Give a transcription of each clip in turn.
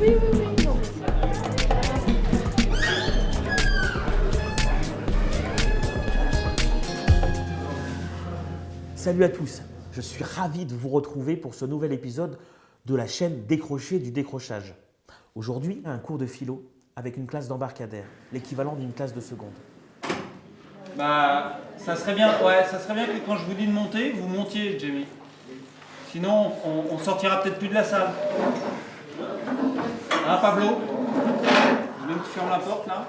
Oui, oui, oui. Non. Salut à tous, je suis ravi de vous retrouver pour ce nouvel épisode de la chaîne Décrocher du décrochage. Aujourd'hui, un cours de philo avec une classe d'embarcadère, l'équivalent d'une classe de seconde. Bah, ça serait bien que quand je vous dis de monter, vous montiez, Jamie. Sinon, on sortira peut-être plus de la salle. Hein, Pablo? Je veux bien que tu fermes la porte, là.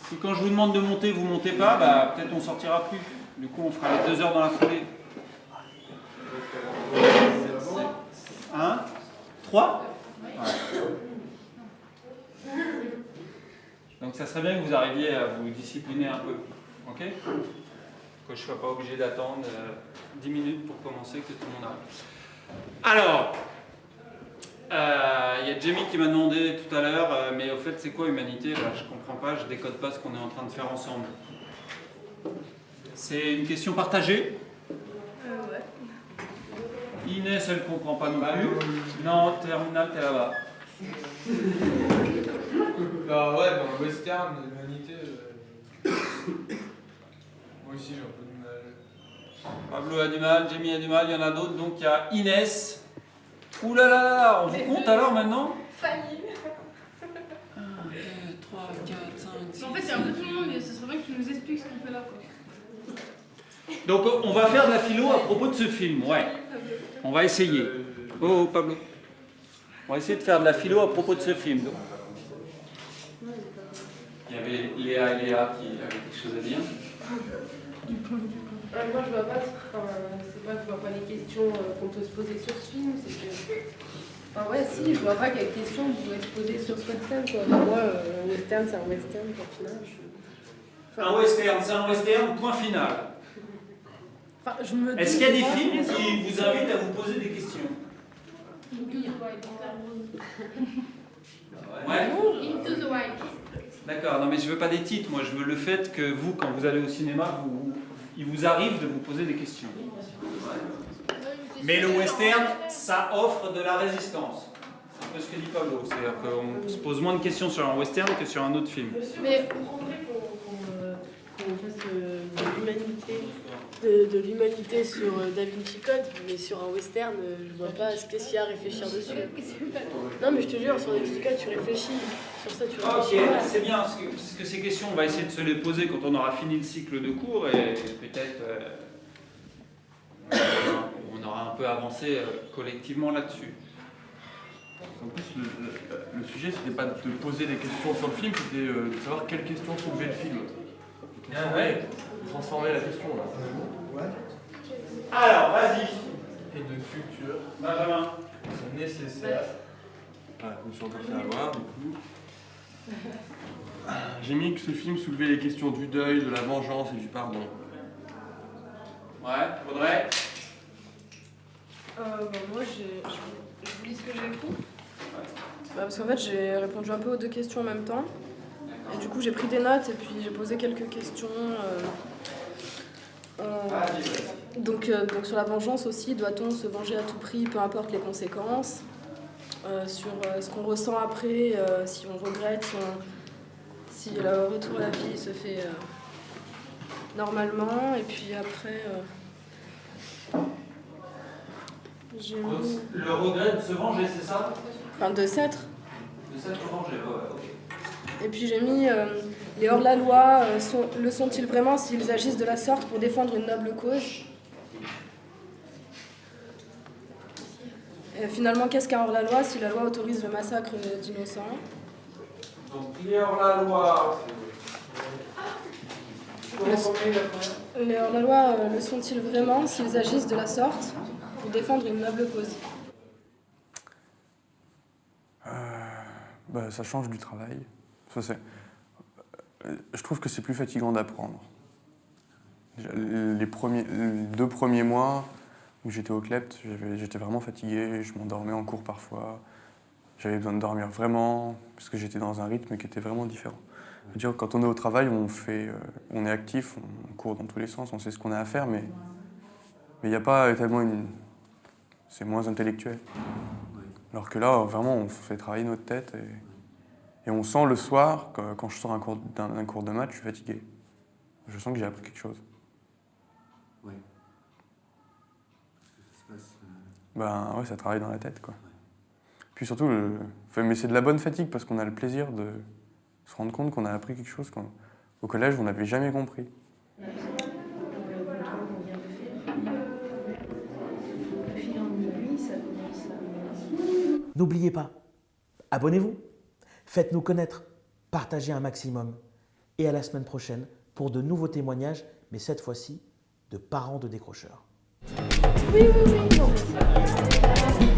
Si quand je vous demande de monter, vous montez pas, bah, peut-être on sortira plus. Du coup, on fera les 2 heures dans la foulée. 1, 3 Donc ça serait bien que vous arriviez à vous discipliner un peu, ok? Que je ne sois pas obligé d'attendre 10 minutes pour commencer, que tout le monde arrive. Alors, il y a Jamie qui m'a demandé tout à l'heure, mais au fait c'est quoi humanité? Bah, je comprends pas, je décode pas ce qu'on est en train de faire ensemble. C'est une question partagée? Ouais. Inès, elle comprend pas non plus. Non, terminal, t'es là-bas. Bah ouais, dans le western, l'humanité. Moi aussi j'ai un peu de mal. Pablo a du mal, Jamie a du mal, il y en a d'autres, donc il y a Inès. Ouh là là là, on vous compte alors maintenant? Fanny. 1, 2, 3, 4, 5, 6. En fait, il y a un peu tout le monde, mais ce serait bien que tu nous expliques ce qu'on fait là, quoi. Donc on va faire de la philo à propos de ce film, ouais. On va essayer. Oh Pablo. On va essayer de faire de la philo à propos de ce film. Donc. Il y avait Léa et Léa qui avaient quelque chose à dire. Moi, je vois pas, c'est pas que je vois pas les questions qu'on peut se poser sur ce film, c'est que. Enfin, ouais, si, je vois pas quelles questions vous pouvez se poser sur ce western, quoi. Enfin, moi, un western, c'est un western, au final. Un western, c'est un western, point final. Enfin, je me dis. Est-ce qu'il y a des films qui vous invitent à vous poser des questions? Ouais. Into the Wild. D'accord, non mais je veux pas des titres, moi je veux le fait que vous, quand vous allez au cinéma, il vous arrive de vous poser des questions. Mais le western, ça offre de la résistance. C'est un peu ce que dit Pablo, c'est-à-dire qu'on se pose moins de questions sur un western que sur un autre film. Mais vous comprendrez qu'on fasse de l'humanité sur Da Vinci Code, mais sur un western, je vois pas ce qu'il y a à réfléchir dessus. Non, mais je te jure, sur Da Vinci Code, tu réfléchis. Sur ça, tu réfléchis. Ok, c'est bien, parce que ces questions, on va essayer de se les poser quand on aura fini le cycle de cours et peut-être on aura un peu avancé collectivement là-dessus. En plus, le sujet c'était pas de te poser des questions sur le film, c'était de savoir quelles questions soulevait le film. Ah ouais. Transformer la question là. Alors, vas-y, Et de culture Benjamin. sont nécessaires. Ah, je me suis encore fait avoir du coup. J'ai mis que ce film soulevait les questions du deuil, de la vengeance et du pardon. Ouais, Audrey. Moi, je vous lis ce que j'ai écrit. Parce qu'en fait, j'ai répondu un peu aux 2 questions en même temps. Et du coup, j'ai pris des notes et puis j'ai posé quelques questions. Donc sur la vengeance aussi, doit-on se venger à tout prix, peu importe les conséquences? Sur ce qu'on ressent après, si on regrette, si le retour à la vie se fait normalement. Et puis après, j'ai mis... Le regret de se venger, c'est ça? Enfin, de s'être. De s'être vengé, ouais, ok. Et puis j'ai mis les hors-la-loi le sont-ils vraiment s'ils agissent de la sorte pour défendre une noble cause? Et finalement, qu'est-ce qu'un hors-la-loi si la loi autorise le massacre d'innocents? Donc, il est hors la loi. Les hors-la-loi le sont-ils vraiment s'ils agissent de la sorte pour défendre une noble cause? Ça change du travail. Je trouve que c'est plus fatigant d'apprendre. Les 2 premiers mois où j'étais au CLEPT, j'étais vraiment fatigué, je m'endormais en cours parfois. J'avais besoin de dormir vraiment, parce que j'étais dans un rythme qui était vraiment différent. Dire, quand on est au travail, on est actif, on court dans tous les sens, on sait ce qu'on a à faire, mais il n'y a pas tellement c'est moins intellectuel. Alors que là, vraiment, on fait travailler notre tête et on sent le soir, quand je sors d'un cours de maths, je suis fatigué. Je sens que j'ai appris quelque chose. Ouais. Ça se passe. Ben ouais, ça travaille dans la tête, quoi. Puis surtout, mais c'est de la bonne fatigue parce qu'on a le plaisir de se rendre compte qu'on a appris quelque chose qu'au collège, on n'avait jamais compris. N'oubliez pas, abonnez-vous, faites-nous connaître, partagez un maximum. Et à la semaine prochaine pour de nouveaux témoignages, mais cette fois-ci de parents de décrocheurs. Oui, non, mais ça.